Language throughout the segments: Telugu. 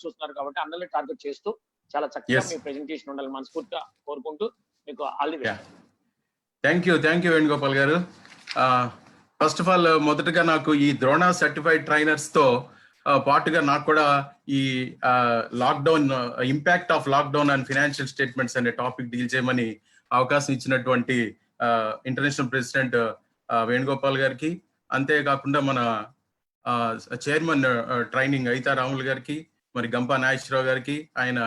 చూస్తున్నారు కాబట్టి అందరినీ టార్గెట్ చేస్తూ చాలా చక్కగా మీ ప్రెజెంటేషన్ ఉండాలని మనస్ఫూర్తిగా కోరుకుంటూ మీకు all the best. Thank you Venugopal garu. First of all మొదటగా నాకు ఈ ద్రోణ సర్టిఫైడ్ ట్రైనర్స్ తో పాటుగా నాకు కూడా ఈ lockdown impact of lockdown and financial statements అనే టాపిక్ డీల్ చేయమని అవకాశం ఇచ్చినటువంటి ఇంటర్నేషనల్ ప్రెసిడెంట్ వేణుగోపాల్ గారికి, అంతేకాకుండా మన చైర్మన్ ట్రైనింగ్ అయితా రాములు గారికి, మరి గంపా నాగేశ్వరరావు గారికి ఆయన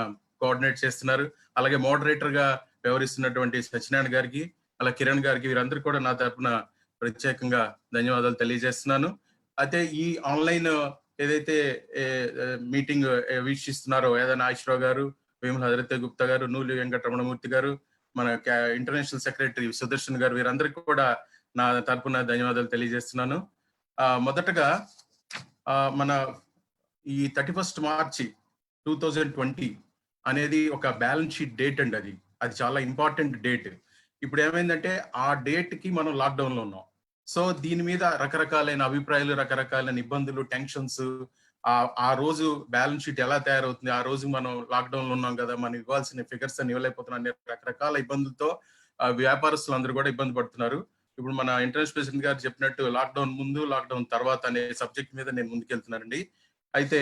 కోఆర్డినేట్ చేస్తున్నారు, అలాగే మోడరేటర్ గా వ్యవహరిస్తున్నటువంటి సత్యనారాయణ గారికి, అలా కిరణ్ గారికి, వీరందరూ కూడా నా తరఫున ప్రత్యేకంగా ధన్యవాదాలు తెలియజేస్తున్నాను. అయితే ఈ ఆన్లైన్ ఏదైతే మీటింగ్ వీక్షిస్తున్నారో ఏదైనా నాగేశ్వరరావు గారు, వేముల హజరతే గుప్తా గారు, నూలి వెంకటరమణమూర్తి గారు, మన ఇంటర్నేషనల్ సెక్రటరీ సుదర్శన్ గారు, వీరందరికీ కూడా నా తరఫున ధన్యవాదాలు తెలియజేస్తున్నాను. మొదటగా మన ఈ 31 మార్చి 2020 అనేది ఒక బ్యాలెన్స్ షీట్ డేట్ అండి. అది చాలా ఇంపార్టెంట్ డేట్. ఇప్పుడు ఏమైందంటే ఆ డేట్ కి మనం లాక్డౌన్ లో ఉన్నాం. సో దీని మీద రకరకాలైన అభిప్రాయాలు, రకరకాలైన ఇబ్బందులు, టెన్షన్స్, ఆ రోజు బ్యాలెన్స్ షీట్ ఎలా తయారవుతుంది, ఆ రోజు మనం లాక్డౌన్ లో ఉన్నాం కదా, మనం ఇవ్వాల్సిన ఫిగర్స్ అని ఇవ్వలేకపోతున్నాం అనే రకరకాల ఇబ్బందులతో వ్యాపారస్తులు అందరూ కూడా ఇబ్బంది పడుతున్నారు. ఇప్పుడు మన ఇంటర్నేషనల్ ప్రెసిడెంట్ గారు చెప్పినట్టు లాక్డౌన్ ముందు, లాక్డౌన్ తర్వాత అనే సబ్జెక్ట్ మీద నేను ముందుకెళ్తున్నానండి. అయితే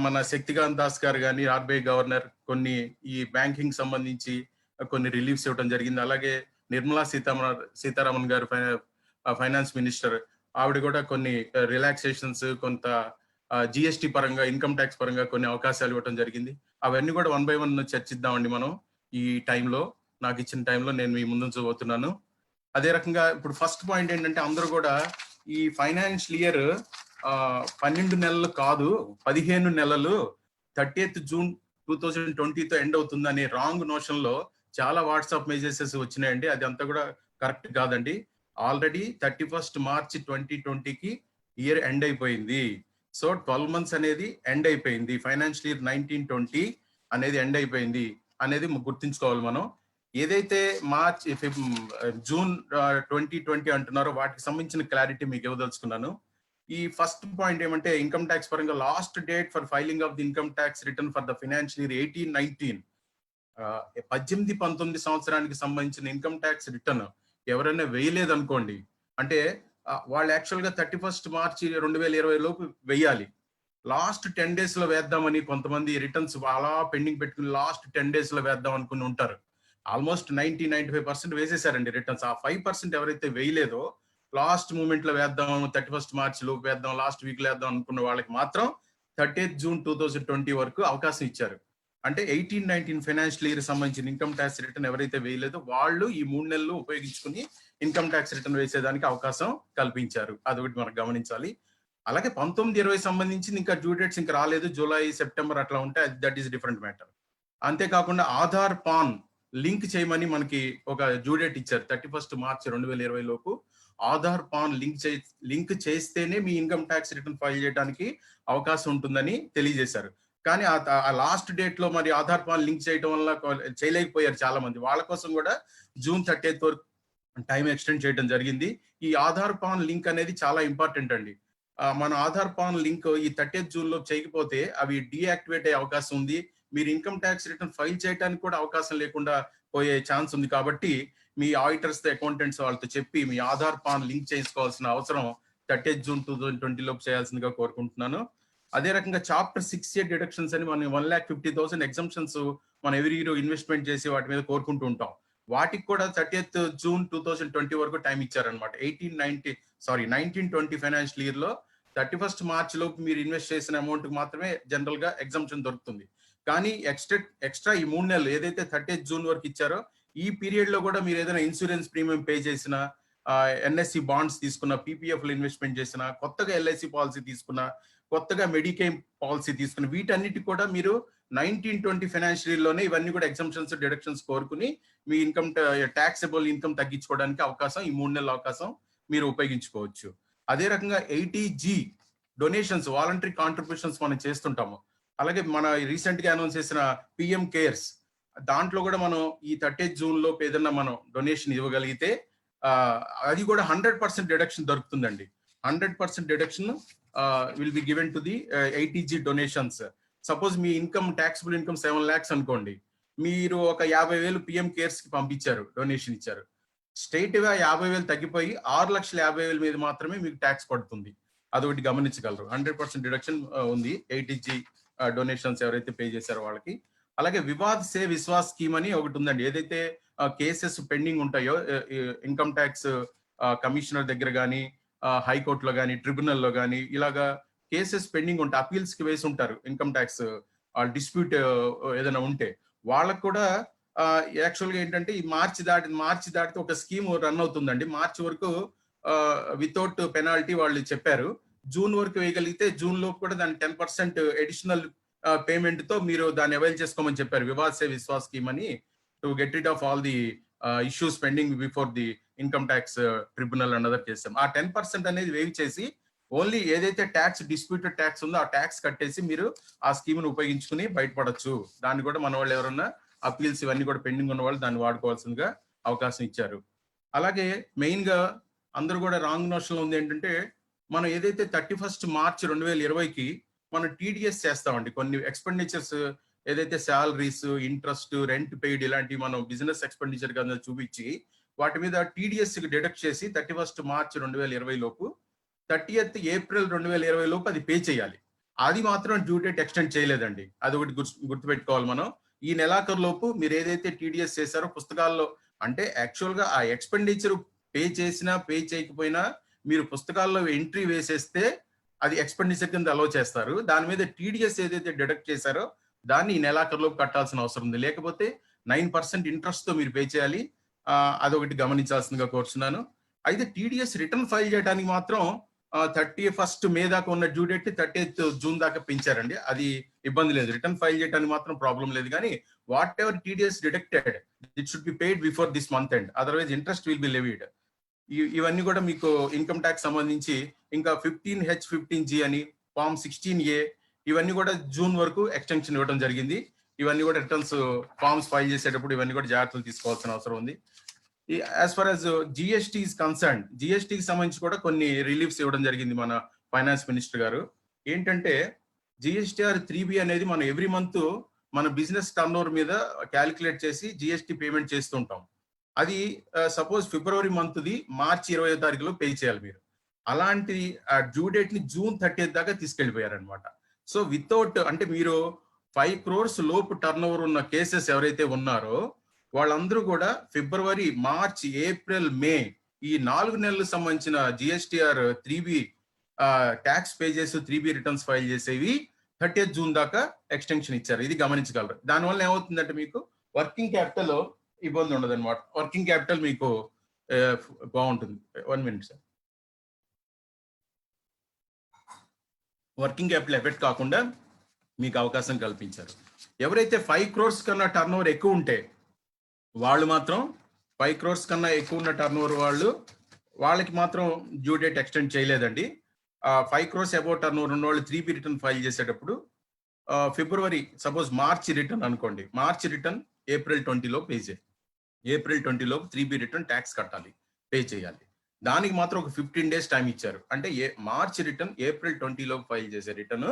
మన శక్తికాంత్ దాస్ గారు కానీ, ఆర్బీఐ గవర్నర్ కొన్ని ఈ బ్యాంకింగ్ సంబంధించి కొన్ని రిలీఫ్స్ ఇవ్వడం జరిగింది. అలాగే నిర్మలా సీతారామన్ గారు ఫైనాన్స్ మినిస్టర్, ఆవిడ కూడా కొన్ని రిలాక్సేషన్స్, కొంత జిఎస్టి పరంగా, ఇన్కమ్ ట్యాక్స్ పరంగా కొన్ని అవకాశాలు ఇవ్వడం జరిగింది. అవన్నీ కూడా 1 by 1 చర్చిద్దామండి మనం. ఈ టైంలో, నాకు ఇచ్చిన టైంలో నేను మీ ముందు చూబోతున్నాను. అదే రకంగా ఇప్పుడు ఫస్ట్ పాయింట్ ఏంటంటే, అందరూ కూడా ఈ ఫైనాన్షియల్ ఇయర్ 12 నెలలు కాదు, 15 నెలలు, 30th June 2020తో ఎండ్ అవుతుంది అనే రాంగ్ నోషన్ లో చాలా వాట్సాప్ మెసేజెస్ వచ్చినాయండి. అది అంతా కూడా కరెక్ట్ కాదండి. ఆల్రెడీ 31st March 2020కి ఇయర్ ఎండ్ అయిపోయింది. సో 12 months అనేది ఎండ్ అయిపోయింది. ఫైనాన్షియల్ ఇయర్ 1920 అనేది ఎండ్ అయిపోయింది అనేది గుర్తుంచుకోవాలి మనం. ఏదైతే జూన్ 2020 అంటున్నారో వాటికి సంబంధించిన క్లారిటీ మీకు ఇవ్వదలుచుకున్నాను. ఈ ఫస్ట్ పాయింట్ ఏమంటే, ఇన్కమ్ ట్యాక్స్ పరంగా last date for filing of the income tax return for the financial year 18-19, 18-19 సంవత్సరానికి సంబంధించిన ఇన్కమ్ ట్యాక్స్ రిటర్న్ ఎవరైనా వేయలేదు అనుకోండి, అంటే వాళ్ళు యాక్చువల్ గా 31st March 2020 లోపు వేయాలి. లాస్ట్ 10 days లో వేద్దామని కొంతమంది రిటర్న్స్ అలా పెండింగ్ పెట్టుకుని లాస్ట్ 10 days లో వేద్దాం అనుకుని ఉంటారు. ఆల్మోస్ట్ 90-95% వేసేసారండి రిటర్న్స్. ఆ 5% ఎవరైతే వేయలేదో, లాస్ట్ మూమెంట్ లో వేద్దాం, 31st March లోపు వేద్దాం, లాస్ట్ వీక్ లో వేద్దాం అనుకున్న వాళ్ళకి మాత్రం 30th June 2020 వరకు అవకాశం ఇచ్చారు. అంటే 18-19 ఫైనాన్షియల్ ఇయర్ సంబంధించిన ఇన్కమ్ ట్యాక్స్ రిటర్న్ ఎవరైతే వేయలేదో వాళ్ళు ఈ 3 నెలలు ఉపయోగించుకుని ఇన్కమ్ ట్యాక్స్ రిటర్న్ వేసేదానికి అవకాశం కల్పించారు. అదొకటి మనకు గమనించాలి. అలాగే 19-20 సంబంధించి ఇంకా డ్యూ డేట్స్ ఇంకా రాలేదు, జూలై, సెప్టెంబర్ అట్లా ఉంటే దట్ ఈస్ డిఫరెంట్ మ్యాటర్. అంతేకాకుండా ఆధార్, పాన్ లింక్ చేయమని మనకి ఒక డ్యూ డేట్ ఇచ్చారు. 31st March 2020 లోపు ఆధార్, పాన్ లింక్ చేస్తేనే మీ ఇన్కమ్ ట్యాక్స్ రిటర్న్ ఫైల్ చేయడానికి అవకాశం ఉంటుందని తెలియజేశారు. కానీ ఆ లాస్ట్ డేట్ లో మరి ఆధార్, పాన్ లింక్ చేయడం వల్ల చేయలేకపోయారు చాలా మంది. వాళ్ళ కోసం కూడా June 30th వరకు టైం ఎక్స్టెండ్ చేయడం జరిగింది. ఈ ఆధార్, పాన్ లింక్ అనేది చాలా ఇంపార్టెంట్ అండి. మన ఆధార్, పాన్ లింక్ ఈ 30th June లో చేయకపోతే అవి డీయాక్టివేట్ అయ్యే అవకాశం ఉంది. మీరు ఇన్కమ్ ట్యాక్స్ రిటర్న్ ఫైల్ చేయడానికి కూడా అవకాశం లేకుండా పోయే ఛాన్స్ ఉంది. కాబట్టి మీ ఆడిటర్స్, అకౌంటెంట్స్ వాళ్ళతో చెప్పి మీ ఆధార్, పాన్ లింక్ చేసుకోవాల్సిన అవసరం 30th June 2020 లోపు చేయాల్సిందిగా కోరుకుంటున్నాను. అదే రకంగా చాప్టర్ 6A డిడక్షన్స్ అని మనం 1,50,000 ఎగ్జంప్షన్స్ మనం ఎవ్రీ ఇయర్ ఇన్వెస్ట్మెంట్ చేసి వాటి మీద కోరుకుంటూ ఉంటాం. వాటికి కూడా 30th June 2020 వరకు టైం ఇచ్చారనమాట. 19-20 ఫైనాన్షియల్ ఇయర్ లో 31st March లోపు మీరు ఇన్వెస్ట్ చేసిన అమౌంట్ మాత్రమే జనరల్ గా ఎగ్జంప్షన్ దొరుకుతుంది. కానీ ఎక్స్ట్రా ఈ 3 నెలలు ఏదైతే 30th June వరకు ఇచ్చారో ఈ పీరియడ్ లో కూడా మీరు ఏదైనా ఇన్సూరెన్స్ ప్రీమియం పే చేసిన, ఎన్ఎస్సి బాండ్స్ తీసుకున్న, పీపీఎఫ్ లో ఇన్వెస్ట్మెంట్ చేసిన, కొత్తగా ఎల్ఐసి పాలసీ తీసుకున్న, కొత్తగా మెడికేమ్ పాలసీ తీసుకున్న, వీటన్నిటి కూడా మీరు 19-20 ఫైనాన్షియల్ ఇయర్ లోనే ఇవన్నీ కూడా ఎగ్జంప్షన్స్, డిడక్షన్స్ కోరుకుని మీ ఇన్కమ్ ట్యాక్సబుల్ ఇన్కమ్ తగ్గించుకోవడానికి అవకాశం, ఈ 3 నెలల అవకాశం మీరు ఉపయోగించుకోవచ్చు. అదే రకంగా 80G డొనేషన్స్, వాలంటరీ కాంట్రిబ్యూషన్స్ మనం చేస్తుంటాము. అలాగే మన రీసెంట్ గా అనౌన్స్ చేసిన పిఎం కేర్స్, దాంట్లో కూడా మనం ఈ 30th June లోపు ఏదన్నా మనం డొనేషన్ ఇవ్వగలిగితే అది కూడా 100% డిడక్షన్ దొరుకుతుందండి. 100% deduction will be given to the 80G donations. Suppose me income taxable income 7 lakhs అనుకోండి, మీరు ఒక 50,000 పిఎం కేర్స్ కి పంపించారు, డొనేషన్ ఇచ్చారు, స్ట్రైట్ గా 50,000 తగ్గిపోయి 6,50,000 మీద మాత్రమే మీకు ట్యాక్స్ పడుతుంది. అదొకటి గమనించగలరు. 100% డిడక్షన్ ఉంది 80G డొనేషన్స్ ఎవరైతే పే చేశారో వాళ్ళకి. అలాగే వివాద్ సే విశ్వాస్ స్కీమ్ అని ఒకటి ఉందండి. ఏదైతే కేసెస్ పెండింగ్ ఉంటాయో ఇన్కమ్ ట్యాక్స్ కమిషనర్ దగ్గర కానీ, హైకోర్టులో కానీ, ట్రిబ్యునల్లో కానీ ఇలాగా కేసెస్ పెండింగ్ ఉంటాయి, అపీల్స్ కి వేసి ఉంటారు ఇన్కమ్ ట్యాక్స్ డిస్ప్యూట్ ఏదైనా ఉంటే, వాళ్ళకు కూడా యాక్చువల్ గా ఏంటంటే ఈ మార్చి దాటితే ఒక స్కీమ్ రన్ అవుతుందండి. మార్చి వరకు వితౌట్ పెనాల్టీ వాళ్ళు చెప్పారు. జూన్ వరకు వేయగలిగితే జూన్ లోపు కూడా దాని 10% అడిషనల్ పేమెంట్ తో మీరు దాన్ని అవైల్ చేసుకోమని చెప్పారు. వివాద్ సే విశ్వాస్ స్కీమ్ అని, to get rid of all the issues pending before the income tax tribunal and other చేస్తాం. ఆ 10% అనేది వేవ్ చేసి ఓన్లీ ఏదైతే ట్యాక్స్ డిస్ప్యూటెడ్ ట్యాక్స్ ఉందో ఆ ట్యాక్స్ కట్టేసి మీరు ఆ స్కీమ్ ను ఉపయోగించుకుని బయటపడచ్చు. దాన్ని కూడా మన వాళ్ళు ఎవరన్నా అపీల్స్ ఇవన్నీ కూడా పెండింగ్ ఉన్న వాళ్ళు దాన్ని వాడుకోవాల్సిందిగా అవకాశం ఇచ్చారు. అలాగే మెయిన్ గా అందరూ కూడా రాంగ్ నోషన్ లో ఉంది ఏంటంటే, మనం ఏదైతే 31 మార్చి 2020కి మనం టీడీఎస్ చేస్తామండి. కొన్ని ఎక్స్పెండిచర్స్ ఏదైతే శాలరీస్, ఇంట్రెస్ట్, రెంట్ పెయిడ్ ఇలాంటివి మనం బిజినెస్ ఎక్స్పెండిచర్ గా చూపించి వాటి మీద టీడీఎస్ డిడక్ట్ చేసి 31 మార్చి 2020 లోపు 30th ఏప్రిల్ 2020 లోపు అది పే చేయాలి. అది మాత్రం డ్యూ డేట్ ఎక్స్టెండ్ చేయలేదండి. అది ఒకటి గుర్తుపెట్టుకోవాలి మనం. ఈ నెలాఖరు లోపు మీరు ఏదైతే టీడీఎస్ చేశారో పుస్తకాల్లో, అంటే యాక్చువల్ గా ఆ ఎక్స్పెండిచర్ పే చేసినా పే చేయకపోయినా మీరు పుస్తకాల్లో ఎంట్రీ వేసేస్తే అది ఎక్స్పెండిచర్ కింద అలౌ చేస్తారు. దాని మీద టీడీఎస్ ఏదైతే డిడక్ట్ చేశారో దాన్ని ఈ నెలాఖరు లోపు కట్టాల్సిన అవసరం ఉంది. లేకపోతే 9% ఇంట్రెస్ట్ తో మీరు పే చేయాలి. అదొకటి గమనించాల్సిందిగా కోరుతున్నాను. అయితే టీడీఎస్ రిటర్న్ ఫైల్ చేయడానికి మాత్రం 31 మే దాకా ఉన్న డ్యూ డేట్ 30th జూన్ దాకా పెంచారండి. అది ఇబ్బంది లేదు, రిటర్న్ ఫైల్ చేయడానికి మాత్రం ప్రాబ్లం లేదు. కానీ what ever TDS deducted it should be paid before this month end, otherwise interest will be levied. ఇవన్నీ కూడా మీకు ఇన్కమ్ ట్యాక్స్ సంబంధించి ఇంకా 15H 15G అని, ఫామ్ 16A ఇవన్నీ కూడా జూన్ వరకు ఎక్స్టెన్షన్ ఇవ్వడం జరిగింది. ఇవన్నీ కూడా రిటర్న్స్ ఫార్మ్స్ ఫైల్ చేసేటప్పుడు ఇవన్నీ కూడా జాగ్రత్తలు తీసుకోవాల్సిన అవసరం ఉంది. As far as GST is concern, జిఎస్టీకి సంబంధించి కూడా కొన్ని రిలీఫ్స్ ఇవ్వడం జరిగింది మన ఫైనాన్స్ మినిస్టర్ గారు. ఏంటంటే జిఎస్టీఆర్ 3B అనేది మనం ఎవ్రీ మంత్ మన బిజినెస్ టర్న్ ఓవర్ మీద క్యాలిక్యులేట్ చేసి జిఎస్టీ పేమెంట్ చేస్తుంటాం. అది సపోజ్ ఫిబ్రవరి మంత్ది మార్చి 20వ తారీఖులో పే చేయాలి మీరు. అలాంటి డ్యూ డేట్ ని జూన్ 30th దాకా తీసుకెళ్లిపోయారనమాట. సో వితౌట్, అంటే మీరు 5 crores లోపు టర్న్ ఓవర్ ఉన్న కేసెస్ ఎవరైతే ఉన్నారో వాళ్ళందరూ కూడా ఫిబ్రవరి, మార్చి, ఏప్రిల్, మే ఈ 4 నెలలకు సంబంధించిన జిఎస్టీఆర్ 3B ట్యాక్స్ పే చేసి 3B రిటర్న్స్ ఫైల్ చేసేవి 30th జూన్ దాకా ఎక్స్టెన్షన్ ఇచ్చారు. ఇది గమనించగలరు. దానివల్ల ఏమవుతుందంటే మీకు వర్కింగ్ క్యాపిటల్ ఇబ్బంది ఉండదు అనమాట. వర్కింగ్ క్యాపిటల్ మీకు బాగుంటుంది. 1 minute sir. Working capital effect కాకుండా మీకు అవకాశం కల్పించారు. ఎవరైతే 5 crores కన్నా టర్న్ ఓవర్ ఎక్కువ ఉంటే వాళ్ళు మాత్రం 5 crores కన్నా ఎక్కువ ఉన్న టర్న్ ఓవర్ వాళ్ళకి మాత్రం డ్యూ డేట్ ఎక్స్టెండ్ చేయలేదండి. 5 crores అబౌవ్ టర్న్ ఓవర్ ఉన్న వాళ్ళు 3B రిటర్న్ ఫైల్ చేసేటప్పుడు ఫిబ్రవరి, సపోజ్ మార్చి రిటర్న్ అనుకోండి, మార్చి రిటర్న్ ఏప్రిల్ 20 లోపు పే చేయాలి. ఏప్రిల్ 20 లోపు 3B రిటర్న్ ట్యాక్స్ కట్టాలి, పే చేయాలి. దానికి మాత్రం ఒక 15 days టైం ఇచ్చారు. అంటే మార్చి రిటర్న్ ఏప్రిల్ 20 లోపు ఫైల్ చేసే రిటర్న్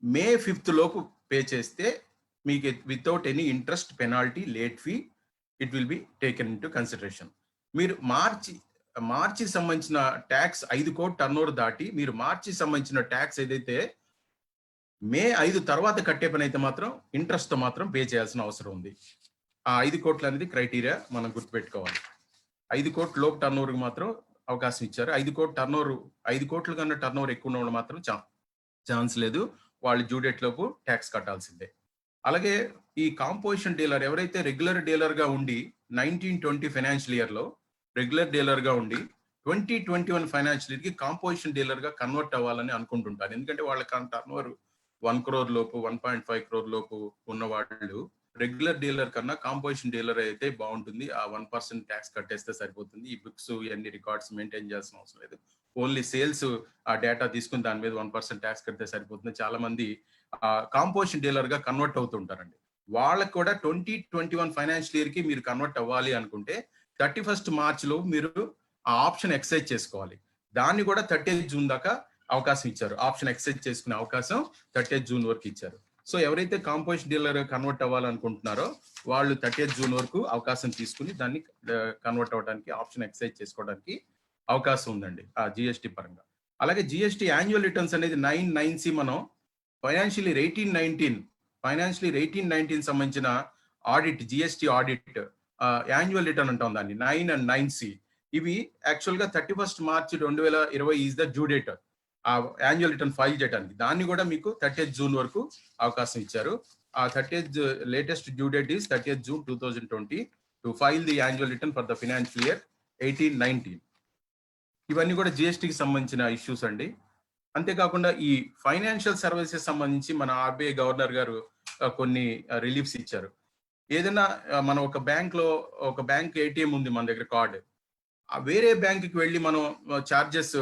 మే 5th లోపు పే చేస్తే మీకు without any interest, penalty, late fee it will be taken in to consideration. మీరు మార్చి సంబంధించిన ట్యాక్స్ 5 crore టర్న్ ఓవర్ దాటి మీరు మార్చి సంబంధించిన ట్యాక్స్ ఏదైతే మే 5 తర్వాత కట్టే పని అయితే మాత్రం ఇంట్రెస్ట్ తో మాత్రం పే చేయాల్సిన అవసరం ఉంది. ఆ 5 crores అనేది క్రైటీరియా మనం గుర్తుపెట్టుకోవాలి. 5 crore లోపు టర్న్ ఓవర్ మాత్రం అవకాశం ఇచ్చారు. 5 crore కన్నా టర్న్ ఓవర్ ఎక్కువ ఉన్న వాళ్ళు మాత్రం ఛాన్స్ లేదు, వాళ్ళు డ్యూ డేట్ లోపు ట్యాక్స్ కట్టాల్సిందే. అలాగే ఈ కాంపోజిషన్ డీలర్ ఎవరైతే రెగ్యులర్ డీలర్ గా ఉండి 1920 ఫైనాన్షియల్ ఇయర్ లో రెగ్యులర్ డీలర్ గా ఉండి 2021 ఫైనాన్షియల్ ఇయర్ కి కాంపోజిషన్ డీలర్ గా కన్వర్ట్ అవ్వాలని అనుకుంటుంటారు. ఎందుకంటే వాళ్ళ టర్న్ ఓవర్ 1 crore లోపు, 1.5 crore లోపు ఉన్న వాళ్ళు రెగ్యులర్ డీలర్ కన్నా కాంపోజిషన్ డీలర్ అయితే బాగుంటుంది, ఆ 1% ట్యాక్స్ కట్టేస్తే సరిపోతుంది, ఈ బుక్స్ ఇవన్నీ రికార్డ్స్ మెయింటైన్ చేయాల్సిన అవసరం లేదు, ఓన్లీ సేల్స్ ఆ డేటా తీసుకుని దాని మీద 1% ట్యాక్స్ కడితే సరిపోతుంది. చాలా మంది కాంపోజిషన్ డీలర్ గా కన్వర్ట్ అవుతుంటారండి. వాళ్ళకు కూడా 2021 ఫైనాన్షియల్ ఇయర్ కి మీరు కన్వర్ట్ అవ్వాలి అనుకుంటే 31 మార్చ్ లో మీరు ఆ ఆప్షన్ ఎక్సైజ్ చేసుకోవాలి. దాన్ని కూడా 30th జూన్ దాకా అవకాశం ఇచ్చారు. ఆప్షన్ ఎక్సైజ్ చేసుకునే అవకాశం 30th జూన్ వరకు ఇచ్చారు. సో ఎవరైతే కాంపోజిషన్ డీలర్ కన్వర్ట్ అవ్వాలనుకుంటున్నారో వాళ్ళు 30th జూన్ వరకు అవకాశం తీసుకుని దాన్ని కన్వర్ట్ అవ్వడానికి, ఆప్షన్ ఎక్సైజ్ చేసుకోవడానికి అవకాశం ఉందండి ఆ జిఎస్టి పరంగా. అలాగే జిఎస్టి యాన్యువల్ రిటర్న్స్ అనేది 9(9)C మనం ఫైనాన్షియల్ ఇయర్ 18-19 సంబంధించిన audit, GST audit annual return అంటాం దాన్ని, 9 and 9C. ఇవి యాక్చువల్ గా 31st March 2020 is the due date ఆ యాన్యువల్ రిటర్న్ ఫైల్ చేయడానికి. దాన్ని కూడా మీకు 30th జూన్ వరకు అవకాశం ఇచ్చారు. ఆ 30th latest due date is 30th June 2020 to file the annual return for the financial year 18-19. ఇవన్నీ కూడా జిఎస్టికి సంబంధించిన ఇష్యూస్ అండి. అంతేకాకుండా ఈ ఫైనాన్షియల్ సర్వీసెస్ సంబంధించి మన ఆర్బీఐ గవర్నర్ గారు కొన్ని రిలీఫ్స్ ఇచ్చారు. ఏదైనా మనం ఒక బ్యాంక్ ఏటీఎం ఉంది మన దగ్గర కార్డు, వేరే బ్యాంకుకి వెళ్ళి మనం చార్జెస్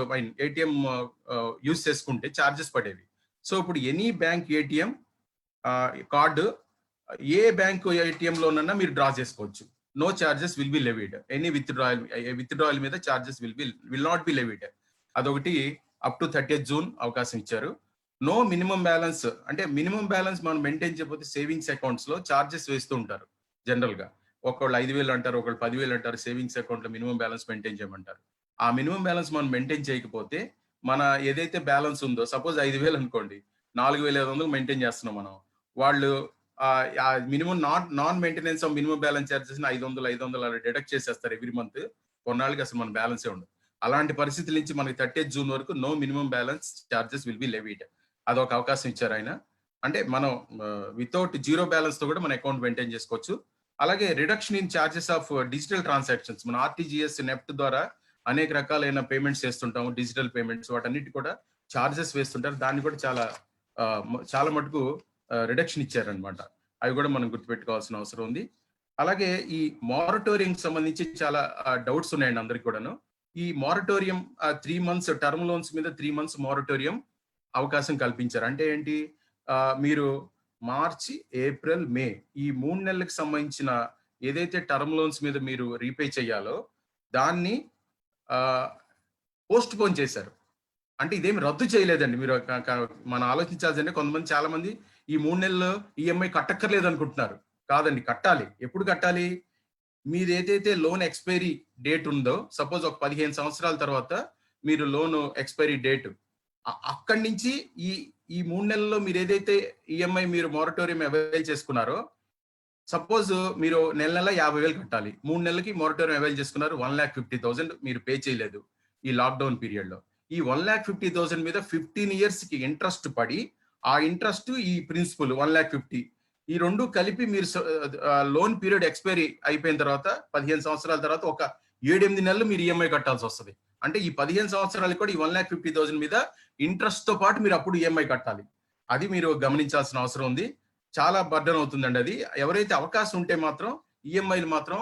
ఏటీఎం యూజ్ చేసుకుంటే చార్జెస్ పడేవి. సో ఇప్పుడు ఎనీ బ్యాంక్ ఏటీఎం కార్డు ఏ బ్యాంక్ ఏటీఎం లోనన్నా మీరు డ్రా చేసుకోవచ్చు. No charges will be levied. Any withdrawal మీద charges will not be levied. అదొకటి అప్ టు 30th జూన్ అవకాశం ఇచ్చారు. నో మినిమం బ్యాలెన్స్, అంటే మినిమం బ్యాలెన్స్ మనం మెయింటైన్ చేయకపోతే సేవింగ్స్ అకౌంట్స్ లో చార్జెస్ వేస్తూ ఉంటారు జనరల్ గా. ఒకళ్ళు 5,000 అంటారు, ఒకళ్ళు 10,000 అంటారు. సేవింగ్స్ అకౌంట్ లో మినిమం బ్యాలెన్స్ మెయింటైన్ చేయమంటారు. ఆ మినిమం బ్యాలెన్స్ మనం మెయింటైన్ చేయకపోతే మన ఏదైతే బ్యాలెన్స్ ఉందో, సపోజ్ 5,000 అనుకోండి, 4,500 మెయింటైన్ చేస్తున్నాం మనం, వాళ్ళు minimum non maintenance of minimum balance charges 500 అలా డిడక్ట్ చేసేస్తారు ఎవ్రీ మంత్. కొన్నాళ్ళకి అసలు మన బ్యాలెన్సే ఉండదు. అలాంటి పరిస్థితుల నుంచి మనకి 30th జూన్ వరకు no minimum balance charges will be levied. అదొక అవకాశం ఇచ్చారు ఆయన. అంటే మనం వితౌట్ జీరో బ్యాలెన్స్ తో కూడా మన అకౌంట్ మెయింటైన్ చేసుకోవచ్చు. అలాగే reduction in charges of digital transactions, మన ఆర్టీజీఎస్, నెఫ్ట్ ద్వారా అనేక రకాలైన పేమెంట్స్ చేస్తుంటాము, డిజిటల్ పేమెంట్స్, వాటన్నిటి కూడా చార్జెస్ వేస్తుంటారు. దాన్ని కూడా చాలా మటుకు రిడక్షన్ ఇచ్చారనమాట. అవి కూడా మనం గుర్తుపెట్టుకోవాల్సిన అవసరం ఉంది. అలాగే ఈ మారటోరియం సంబంధించి చాలా డౌట్స్ ఉన్నాయండి అందరికి కూడాను. ఈ మారటోరియం 3 months టర్మ్ లోన్స్ మీద 3 months మారటోరియం అవకాశం కల్పించారు. అంటే ఏంటి, మీరు మార్చి, ఏప్రిల్, మే ఈ 3 నెలలకు సంబంధించిన ఏదైతే టర్మ్ లోన్స్ మీద మీరు రీపే చేయాలో దాన్ని పోస్ట్ పోన్ చేశారు. అంటే ఇదేమి రద్దు చేయలేదండి. మీరు మనం ఆలోచించాల్సిందే, చాలా మంది ఈ 3 నెలలు ఈఎంఐ కట్టక్కర్లేదు అనుకుంటున్నారు. కాదండి, కట్టాలి. ఎప్పుడు కట్టాలి? మీరు ఏదైతే లోన్ ఎక్స్పైరీ డేట్ ఉందో, సపోజ్ ఒక 15 సంవత్సరాల తర్వాత మీరు లోన్ ఎక్స్పైరీ డేట్, అక్కడి నుంచి ఈ 3 నెలల్లో మీరు ఏదైతే ఈఎంఐ మీరు మొరటోరియం అవైల్ చేసుకున్నారో, సపోజ్ మీరు నెల 50,000 కట్టాలి. 3 నెలలకి మొరటోరియం అవైల్ చేసుకున్నారు, 1,50,000 మీరు పే చేయలేదు ఈ లాక్డౌన్ పీరియడ్ లో. ఈ 1,50,000 మీద 15 years కి ఇంట్రెస్ట్ పడి, ఆ ఇంట్రెస్ట్ ఈ ప్రిన్సిపల్ 1,50,000 ఈ రెండు కలిపి మీరు లోన్ పీరియడ్ ఎక్స్పైరీ అయిపోయిన తర్వాత 15 సంవత్సరాల తర్వాత ఒక 7-8 నెలలు మీరు ఈఎంఐ కట్టాల్సి వస్తుంది. అంటే ఈ 15 సంవత్సరాలు కూడా ఈ 1,50,000 మీద ఇంట్రెస్ట్ తో పాటు మీరు అప్పుడు ఈఎంఐ కట్టాలి. అది మీరు గమనించాల్సిన అవసరం ఉంది. చాలా బర్డన్ అవుతుందండి అది. ఎవరైతే అవకాశం ఉంటే మాత్రం ఈఎంఐలు మాత్రం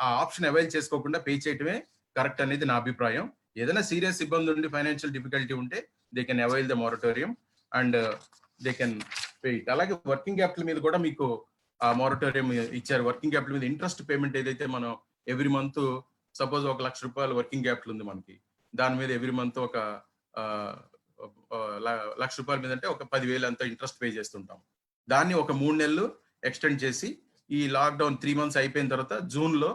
ఆ ఆప్షన్ అవైల్ చేసుకోకుండా పే చేయటమే కరెక్ట్ అనేది నా అభిప్రాయం. ఏదైనా సీరియస్ ఇబ్బంది ఉండి, ఫైనాన్షియల్ డిఫికల్టీ ఉంటే they can avail the moratorium and they can pay it. అలాగే వర్కింగ్ క్యాపిటల్ మీద కూడా మీకు ఆ మొరటోరియం ఇచ్చారు. వర్కింగ్ క్యాపిటల్ మీద ఇంట్రెస్ట్ పేమెంట్ ఏదైతే మనం ఎవ్రీ మంత్, సపోజ్ 1,00,000 రూపాయలు వర్కింగ్ క్యాపిటల్ ఉంది మనకి, దాని మీద ఎవ్రీ మంత్ ఒక 1,00,000 రూపాయల మీద అంటే ఒక 10,000 అంతా ఇంట్రెస్ట్ పే చేస్తుంటాం. దాన్ని ఒక 3 నెలలు ఎక్స్టెండ్ చేసి ఈ లాక్డౌన్ 3 months అయిపోయిన తర్వాత జూన్ లో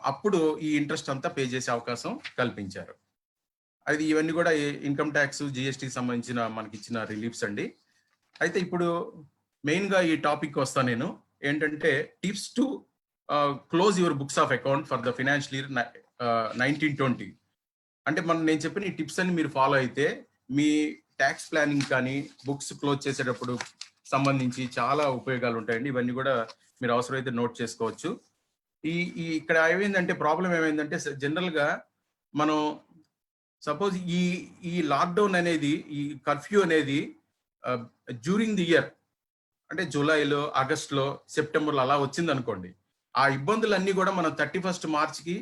అప్పుడు ఈ ఇంట్రెస్ట్ అంతా పే చేసే అవకాశం కల్పించారు. అది ఇవన్నీ కూడా ఇన్కమ్ ట్యాక్స్, జిఎస్టికి సంబంధించిన మనకి ఇచ్చిన రిలీఫ్స్ అండి. అయితే ఇప్పుడు మెయిన్ గా ఈ టాపిక్ వస్తా నేను. ఏంటంటే tips to close your books of account for the financial year 1920. అంటే నేను చెప్పిన ఈ టిప్స్ అన్ని మీరు ఫాలో అయితే మీ ట్యాక్స్ ప్లానింగ్ కానీ బుక్స్ క్లోజ్ చేసేటప్పుడు సంబంధించి చాలా ఉపయోగాలు ఉంటాయండి. ఇవన్నీ కూడా మీరు అవసరమైతే నోట్ చేసుకోవచ్చు. ఇక్కడ ఏమైందంటే ప్రాబ్లం ఏమైందంటే, జనరల్ గా మనం సపోజ్ ఈ లాక్డౌన్ అనేది, ఈ కర్ఫ్యూ అనేది డ్యూరింగ్ ది ఇయర్, అంటే జూలైలో, ఆగస్టులో, సెప్టెంబర్లో అలా వచ్చింది అనుకోండి, ఆ ఇబ్బందులన్నీ కూడా మనం 31st మార్చ్కి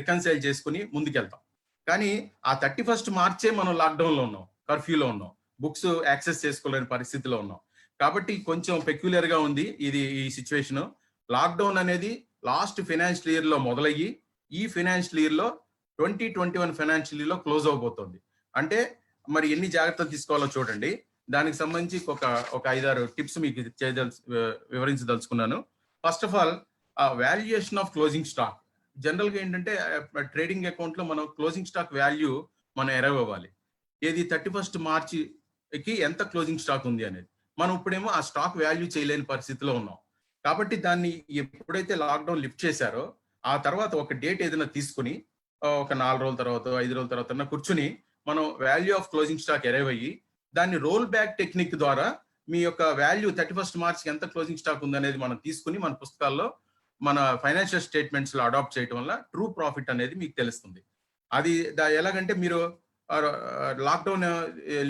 రికన్సైల్ చేసుకుని ముందుకెళ్తాం. కానీ ఆ 31st మార్చే మనం లాక్డౌన్ లో ఉన్నాం, కర్ఫ్యూలో ఉన్నాం, బుక్స్ యాక్సెస్ చేసుకోలేని పరిస్థితిలో ఉన్నాం. కాబట్టి కొంచెం పెక్యులర్ గా ఉంది ఇది ఈ సిచ్యువేషన్. లాక్డౌన్ అనేది లాస్ట్ ఫైనాన్షియల్ ఇయర్ లో మొదలయ్యి ఈ ఫైనాన్షియల్ ఇయర్ లో 2021 ఫైనాన్షియల్ ఇయర్ లో క్లోజ్ అవబోతోంది. అంటే మరి ఎన్ని జాగ్రత్తలు తీసుకోవాలో చూడండి. దానికి సంబంధించి ఒక 5-6 టిప్స్ మీకు వివరించదలుచుకున్నాను. First of all valuation of closing stock. General గా ఏంటంటే ట్రేడింగ్ అకౌంట్ లో మనం క్లోజింగ్ స్టాక్ వాల్యూ మనం అరైవ్ అవ్వాలి. ఏది 31st మార్చికి ఎంత క్లోజింగ్ స్టాక్ ఉంది అనేది. మనం ఇప్పుడేమో ఆ స్టాక్ వాల్యూ చేయలేని పరిస్థితిలో ఉన్నాం. కాబట్టి దాన్ని ఎప్పుడైతే లాక్డౌన్ లిఫ్ట్ చేశారో ఆ తర్వాత ఒక డేట్ ఏదైనా తీసుకుని ఒక 4 రోజుల తర్వాత 5 రోజుల తర్వాత కూర్చుని మనం value of closing stock arrive అయ్యి దాన్ని రోల్ బ్యాక్ టెక్నిక్ ద్వారా మీ యొక్క వాల్యూ 31st మార్చికి ఎంత క్లోజింగ్ స్టాక్ ఉంది అనేది మనం తీసుకుని మన పుస్తకాల్లో మన ఫైనాన్షియల్ స్టేట్మెంట్స్ లో అడాప్ట్ చేయడం వల్ల ట్రూ ప్రాఫిట్ అనేది మీకు తెలుస్తుంది. అది ఎలాగంటే మీరు లాక్డౌన్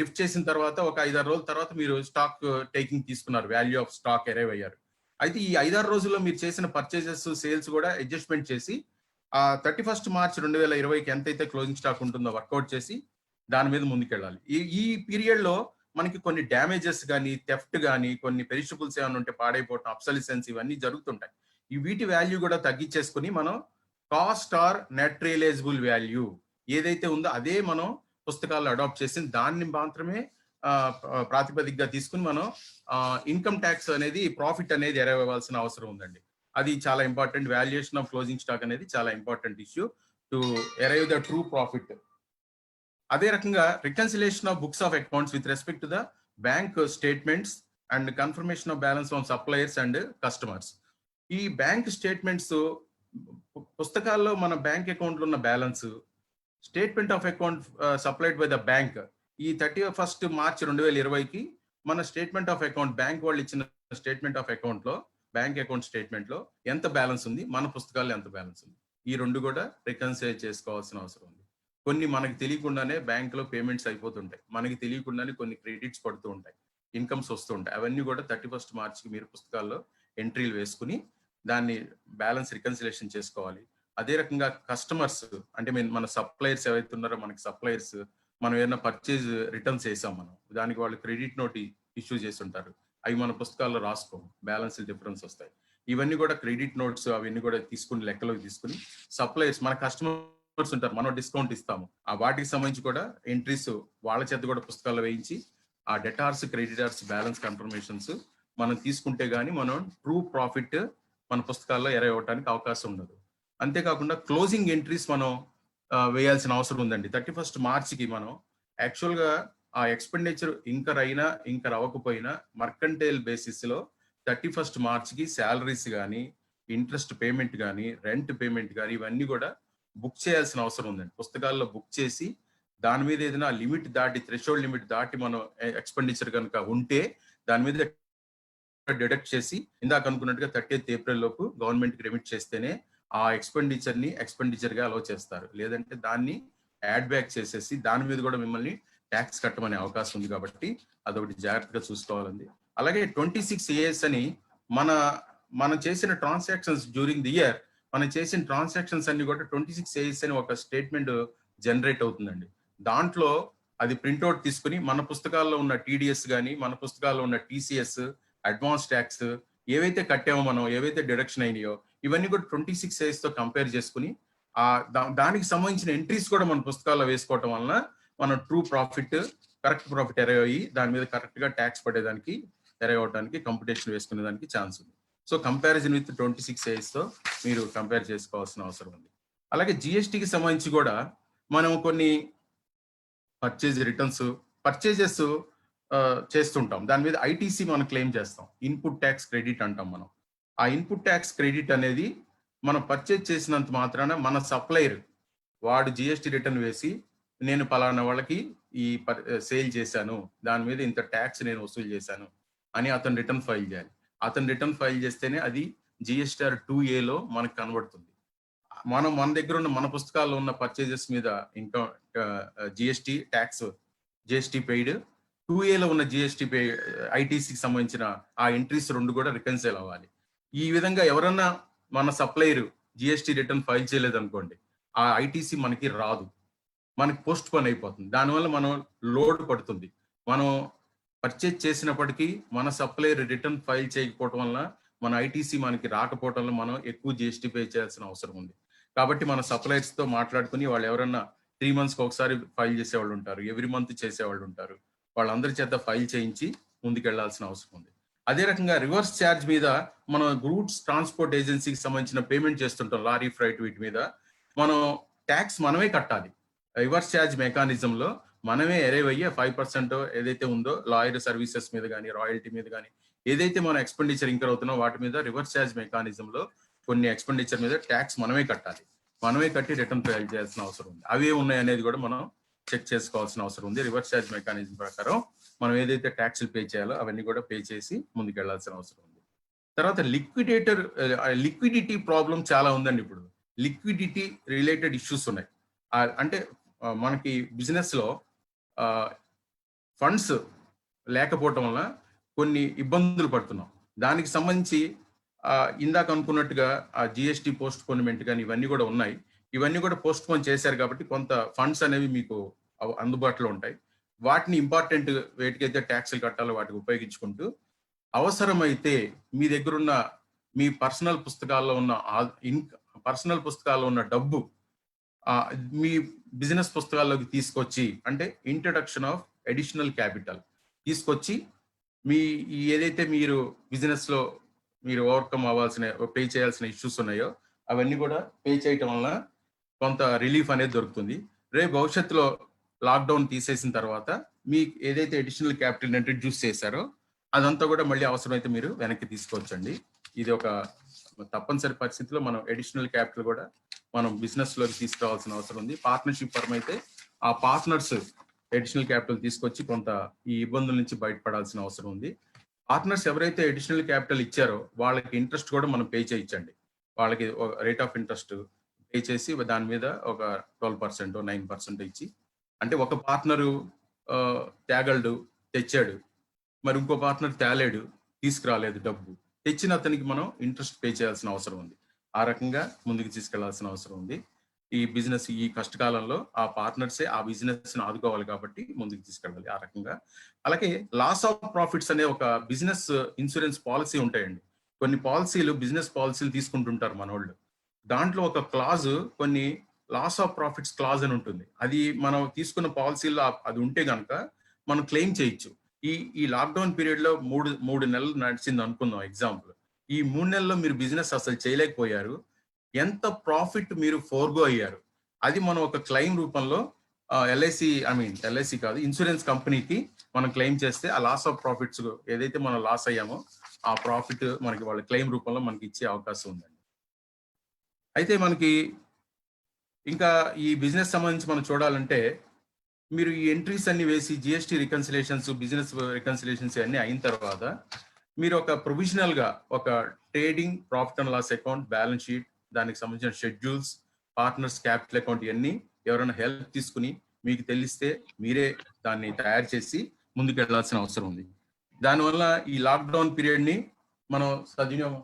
లిఫ్ట్ చేసిన తర్వాత ఒక 5-6 రోజుల తర్వాత మీరు స్టాక్ టేకింగ్ తీసుకున్నారు, వాల్యూ ఆఫ్ స్టాక్ అరైవ్ అయ్యారు. అయితే ఈ 5-6 రోజుల్లో మీరు చేసిన పర్చేజెస్ సేల్స్ కూడా అడ్జస్ట్మెంట్ చేసి ఆ 31st మార్చ్ 2020కి ఎంతైతే క్లోజింగ్ స్టాక్ ఉంటుందో వర్కౌట్ చేసి దాని మీద ముందుకెళ్ళాలి. ఈ పీరియడ్ లో మనకి కొన్ని డ్యామేజెస్ కానీ, థెఫ్ట్ కానీ, కొన్ని పెరిషబుల్స్ ఏమైనా ఉంటే పాడైపోవటం, అబ్సలిసెన్స్ ఇవన్నీ జరుగుతుంటాయి. ఈ వీటి వాల్యూ కూడా తగ్గించేసుకుని మనం cost or net realisable value ఏదైతే ఉందో అదే మనం పుస్తకాల్లో అడాప్ట్ చేసి దాన్ని మాత్రమే ప్రాతిపదికగా తీసుకుని మనం ఇన్కమ్ ట్యాక్స్ అనేది, ప్రాఫిట్ అనేది అరైవ్ అవ్వాల్సిన అవసరం ఉందండి. అది చాలా important. Valuation of closing stock అనేది చాలా important issue to arrive the true profit. అదే రకంగా reconciliation of books of accounts with respect to the bank statements and confirmation of balance on suppliers and customers. ఈ బ్యాంక్ స్టేట్మెంట్స్ పుస్తకాల్లో మన బ్యాంక్ అకౌంట్ లో ఉన్న balance, statement of account supplied by the bank, ఈ 31st మార్చ్ 2020కి మన స్టేట్మెంట్ ఆఫ్ అకౌంట్, బ్యాంక్ వాళ్ళు ఇచ్చిన స్టేట్మెంట్ ఆఫ్ అకౌంట్ లో, బ్యాంక్ అకౌంట్ స్టేట్మెంట్ లో ఎంత బ్యాలెన్స్ ఉంది, మన పుస్తకాల్లో ఎంత బ్యాలెన్స్ ఉంది, ఈ రెండు కూడా రికన్సిల్ చేసుకోవాల్సిన అవసరం ఉంది. కొన్ని మనకి తెలియకుండానే బ్యాంక్ లో పేమెంట్స్ అయిపోతుంటాయి, మనకి తెలియకుండానే కొన్ని క్రెడిట్స్ పడుతూ ఉంటాయి, ఇన్కమ్స్ వస్తూ ఉంటాయి. అవన్నీ కూడా 31st మార్చికి మీరు పుస్తకాల్లో ఎంట్రీలు వేసుకుని దాన్ని బ్యాలెన్స్ రికన్సిలేషన్ చేసుకోవాలి. అదే రకంగా కస్టమర్స్ అంటే మన సప్లయర్స్ ఎవరైతే ఉన్నారో, మనకి సప్లయర్స్ మనం ఏదైనా పర్చేజ్ రిటర్న్స్ వేసాం, మనం దానికి వాళ్ళు క్రెడిట్ నోట్ ఇష్యూ చేసి ఉంటారు, అవి మన పుస్తకాల్లో రాసుకోము, బ్యాలెన్స్ డిఫరెన్స్ వస్తాయి. ఇవన్నీ కూడా క్రెడిట్ నోట్స్ అవన్నీ కూడా తీసుకుని లెక్కలోకి తీసుకుని సప్లయర్స్, మన కస్టమర్స్ ఉంటారు, మనం డిస్కౌంట్ ఇస్తాము, ఆ వాటికి సంబంధించి కూడా ఎంట్రీస్ వాళ్ళ చేత కూడా పుస్తకాల్లో వేయించి ఆ డెటార్స్, క్రెడిటార్స్ బ్యాలెన్స్ కన్ఫర్మేషన్స్ మనం తీసుకుంటే గానీ మనం ట్రూ ప్రాఫిట్ మన పుస్తకాల్లో అరైవ్ అవ్వడానికి అవకాశం ఉండదు. అంతేకాకుండా క్లోజింగ్ ఎంట్రీస్ మనం వేయాల్సిన అవసరం ఉందండి. 31st మార్చికి మనం యాక్చువల్ గా ఆ ఎక్స్పెండిచర్ ఇంకర్ అయినా ఇంకర్ అవ్వకపోయినా మర్కంటైల్ బేసిస్ లో 31st మార్చికి శాలరీస్ కానీ, ఇంట్రెస్ట్ పేమెంట్ కానీ, రెంట్ పేమెంట్ కానీ ఇవన్నీ కూడా బుక్ చేయాల్సిన అవసరం ఉందండి. పుస్తకాల్లో బుక్ చేసి దాని మీద ఏదైనా లిమిట్ దాటి, థ్రెషోల్డ్ లిమిట్ దాటి మనం ఎక్స్పెండిచర్ కనుక ఉంటే దాని మీద డిడక్ట్ చేసి ఇందాక అనుకున్నట్టుగా 30th ఏప్రిల్ లోపు గవర్నమెంట్ కి రెమిట్ చేస్తేనే ఆ ఎక్స్పెండిచర్ గా అలౌ చేస్తారు. లేదంటే దాన్ని యాడ్ బ్యాక్ చేసేసి దాని మీద కూడా మిమ్మల్ని ట్యాక్స్ కట్టమనే అవకాశం ఉంది. కాబట్టి అదొకటి జాగ్రత్తగా చూసుకోవాలండి. అలాగే 26 AS అని మనం చేసిన ట్రాన్సాక్షన్స్ డ్యూరింగ్ ది ఇయర్, మనం చేసిన ట్రాన్సాక్షన్స్ అన్ని కూడా 26 AS అని ఒక స్టేట్మెంట్ జనరేట్ అవుతుందండి. దాంట్లో అది ప్రింట్అవుట్ తీసుకుని మన పుస్తకాల్లో ఉన్న TDS కానీ, మన పుస్తకాల్లో ఉన్న TCS, అడ్వాన్స్ ట్యాక్స్ ఏవైతే కట్టామో మనం, ఏవైతే డిడక్షన్ అయినాయో ఇవన్నీ కూడా 26 AS తో కంపేర్ చేసుకుని దానికి సంబంధించిన ఎంట్రీస్ కూడా మన పుస్తకాల్లో వేసుకోవటం వలన మనం true profit, correct profit arrive అయ్యి దాని మీద కరెక్ట్ గా ట్యాక్స్ పడేదానికి, అరైవ్ అవడానికి కంపిటీషన్ వేసుకునే దానికి ఛాన్స్ ఉంది. సో కంపారిజన్ విత్ 26 AS తో మీరు కంపేర్ చేసుకోవాల్సిన అవసరం ఉంది. అలాగే జిఎస్టికి సంబంధించి కూడా మనం కొన్ని పర్చేజెస్ చేస్తుంటాం, దాని మీద ITC మనం క్లెయిమ్ చేస్తాం, ఇన్పుట్ ట్యాక్స్ క్రెడిట్ అంటాం మనం. ఆ ఇన్పుట్ ట్యాక్స్ క్రెడిట్ అనేది మనం పర్చేజ్ చేసినంత మాత్రాన మన సప్లయర్ వాడు GST రిటర్న్ వేసి నేను పలానా వాళ్ళకి ఈ సేల్ చేశాను, దాని మీద ఇంత ట్యాక్స్ నేను వసూలు చేశాను అని అతను రిటర్న్ ఫైల్ చేయాలి. అతను రిటర్న్ ఫైల్ చేస్తేనే అది GSTR 2A మనకు కనబడుతుంది. మన దగ్గర ఉన్న మన పుస్తకాల్లో ఉన్న పర్చేజెస్ మీద ఇంకా GST పెయిడ్, 2A ఉన్న GST ITCకి సంబంధించిన ఆ ఎంట్రీస్ రెండు కూడా రికన్సైల్ అవ్వాలి. ఈ విధంగా ఎవరన్నా మన సప్లయర్ GST రిటర్న్ ఫైల్ చేయలేదు అనుకోండి, ఆ ITC మనకి రాదు, మనకి పోస్ట్ పోన్ అయిపోతుంది. దానివల్ల మనం లోడ్ పడుతుంది. మనం పర్చేజ్ చేసినప్పటికీ మన సప్లయర్ రిటర్న్ ఫైల్ చేయకపోవడం వల్ల మన ITC మనకి రాకపోవడం వల్ల మనం ఎక్కువ GST పే చేయాల్సిన అవసరం ఉంది. కాబట్టి మన సప్లయర్స్ తో మాట్లాడుకుని వాళ్ళు ఎవరన్నా 3 monthsకి ఒకసారి ఫైల్ చేసేవాళ్ళు ఉంటారు, ఎవ్రీ మంత్ చేసేవాళ్ళు ఉంటారు. వాళ్ళందరి చేత ఫైల్ చేయించి ముందుకెళ్లాల్సిన అవసరం ఉంది. అదే రకంగా రివర్స్ ఛార్జ్ మీద మనం గూడ్స్ ట్రాన్స్పోర్ట్ ఏజెన్సీకి సంబంధించిన పేమెంట్ చేస్తుంటాం, లారీ ఫ్రైట్ వీటి మీద మనం ట్యాక్స్ మనమే కట్టాలి. రివర్స్ ఛార్జ్ మెకానిజంలో మనమే ఎరేవ్ అయ్యే 5% ఏదైతే ఉందో లాయర్ సర్వీసెస్ మీద కానీ రాయల్టీ మీద కానీ ఏదైతే మనం ఎక్స్పెండిచర్ ఇంకర్ అవుతున్నో వాటి మీద రివర్స్ ఛార్జ్ మెకానిజంలో కొన్ని ఎక్స్పెండిచర్ మీద ట్యాక్స్ మనమే కట్టాలి. మనమే కట్టి రిటర్న్ ఫైల్ చేయాల్సిన అవసరం ఉంది. అవే ఉన్నాయి అనేది కూడా మనం చెక్ చేసుకోవాల్సిన అవసరం ఉంది. రివర్స్ ఛార్జ్ మెకానిజం ప్రకారం మనం ఏదైతే ట్యాక్స్లు పే చేయాలో అవన్నీ కూడా పే చేసి ముందుకెళ్లాల్సిన అవసరం ఉంది. తర్వాత లిక్విడిటీ ప్రాబ్లం చాలా ఉందండి. ఇప్పుడు లిక్విడిటీ రిలేటెడ్ ఇష్యూస్ ఉన్నాయి. అంటే మనకి బిజినెస్ లో ఫండ్స్ లేకపోవటం వల్ల కొన్ని ఇబ్బందులు పడుతున్నాం. దానికి సంబంధించి ఇందాక అనుకున్నట్టుగా ఆ జిఎస్టీ పోస్ట్ పోన్మెంట్ కానీ ఇవన్నీ కూడా ఉన్నాయి. ఇవన్నీ కూడా పోస్ట్ పోన్ చేశారు కాబట్టి కొంత ఫండ్స్ అనేవి మీకు అందుబాటులో ఉంటాయి. వాటిని ఇంపార్టెంట్ వేటికైతే ట్యాక్స్లు కట్టాలో వాటికి ఉపయోగించుకుంటూ అవసరమైతే మీ దగ్గర ఉన్న మీ పర్సనల్ పుస్తకాల్లో ఉన్న డబ్బు మీ బిజినెస్ పుస్తకాల్లోకి తీసుకొచ్చి, అంటే ఇంట్రడక్షన్ ఆఫ్ అడిషనల్ క్యాపిటల్ తీసుకొచ్చి మీ ఏదైతే మీరు బిజినెస్ లో మీరు ఓవర్కమ్ పే చేయాల్సిన ఇష్యూస్ ఉన్నాయో అవన్నీ కూడా పే చేయటం వల్ల కొంత రిలీఫ్ అనేది దొరుకుతుంది. రేపు భవిష్యత్తులో లాక్డౌన్ తీసేసిన తర్వాత మీకు ఏదైతే అడిషనల్ క్యాపిటల్ ఇంట్రడ్యూస్ చేశారో అదంతా కూడా మళ్ళీ అవసరమైతే మీరు వెనక్కి తీసుకోవచ్చండి. ఇది ఒక తప్పనిసరి పరిస్థితిలో మనం అడిషనల్ క్యాపిటల్ కూడా మనం బిజినెస్ లోకి తీసుకురావాల్సిన అవసరం ఉంది. పార్ట్నర్షిప్ ఫర్మ్ అయితే ఆ పార్ట్నర్స్ అడిషనల్ క్యాపిటల్ తీసుకొచ్చి కొంత ఈ ఇబ్బందుల నుంచి బయటపడాల్సిన అవసరం ఉంది. పార్ట్నర్స్ ఎవరైతే అడిషనల్ క్యాపిటల్ ఇచ్చారో వాళ్ళకి ఇంట్రెస్ట్ కూడా మనం పే చేయించండి. వాళ్ళకి రేట్ ఆఫ్ ఇంట్రెస్ట్ పే చేసి దాని మీద ఒక 12% 9% ఇచ్చి, అంటే ఒక పార్ట్నరు తేగలడు తెచ్చాడు, మరి ఇంకో పార్ట్నర్ తేలేడు తీసుకురాలేదు డబ్బు, తెచ్చిన అతనికి మనం ఇంట్రెస్ట్ పే చేయాల్సిన అవసరం ఉంది. ఆ రకంగా ముందుకు తీసుకెళ్లాల్సిన అవసరం ఉంది. ఈ బిజినెస్ ఈ కష్టకాలంలో ఆ పార్ట్నర్సే ఆ బిజినెస్ ని ఆదుకోవాలి కాబట్టి ముందుకు తీసుకెళ్ళాలి ఆ రకంగా. అలాగే లాస్ ఆఫ్ ప్రాఫిట్స్ అనే ఒక బిజినెస్ ఇన్సూరెన్స్ పాలసీ ఉంటాయండి. కొన్ని పాలసీలు బిజినెస్ పాలసీలు తీసుకుంటుంటారు మనోళ్ళు. దాంట్లో ఒక క్లాజ్ కొన్ని లాస్ ఆఫ్ ప్రాఫిట్స్ క్లాజ్ అని ఉంటుంది. అది మనం తీసుకున్న పాలసీలో అది ఉంటే కనుక మనం క్లెయిమ్ చేయొచ్చు. ఈ లాక్డౌన్ పీరియడ్ లో మూడు నెలలు నడిచింది అనుకుందాం ఎగ్జాంపుల్. ఈ 3 నెలల్లో మీరు బిజినెస్ అసలు చేయలేకపోయారు, ఎంత ప్రాఫిట్ మీరు ఫోర్గో అయ్యారు, అది మనం ఒక క్లెయిమ్ రూపంలో ఎల్ఐసి కాదు, ఇన్సూరెన్స్ కంపెనీకి మనం క్లెయిమ్ చేస్తే ఆ లాస్ ఆఫ్ ప్రాఫిట్స్ ఏదైతే మనం లాస్ అయ్యామో ఆ ప్రాఫిట్ మనకి వాళ్ళ క్లెయిమ్ రూపంలో మనకి ఇచ్చే అవకాశం ఉందండి. అయితే మనకి ఇంకా ఈ బిజినెస్ సంబంధించి మనం చూడాలంటే మీరు ఈ ఎంట్రీస్ అన్ని వేసి జిఎస్టీ రికన్సిలేషన్స్, బిజినెస్ రికన్సిలేషన్స్ అన్ని అయిన తర్వాత మీరు ఒక ప్రొవిజనల్ గా ఒక trading profit and loss account, balance sheet, దానికి సంబంధించిన షెడ్యూల్స్, పార్ట్నర్స్ క్యాపిటల్ అకౌంట్ ఇవన్నీ ఎవరైనా హెల్ప్ తీసుకుని మీకు తెలిస్తే మీరే దాన్ని తయారు చేసి ముందుకు వెళ్ళాల్సిన అవసరం ఉంది. దానివల్ల ఈ లాక్డౌన్ పీరియడ్ ని మనం సద్వినియోగం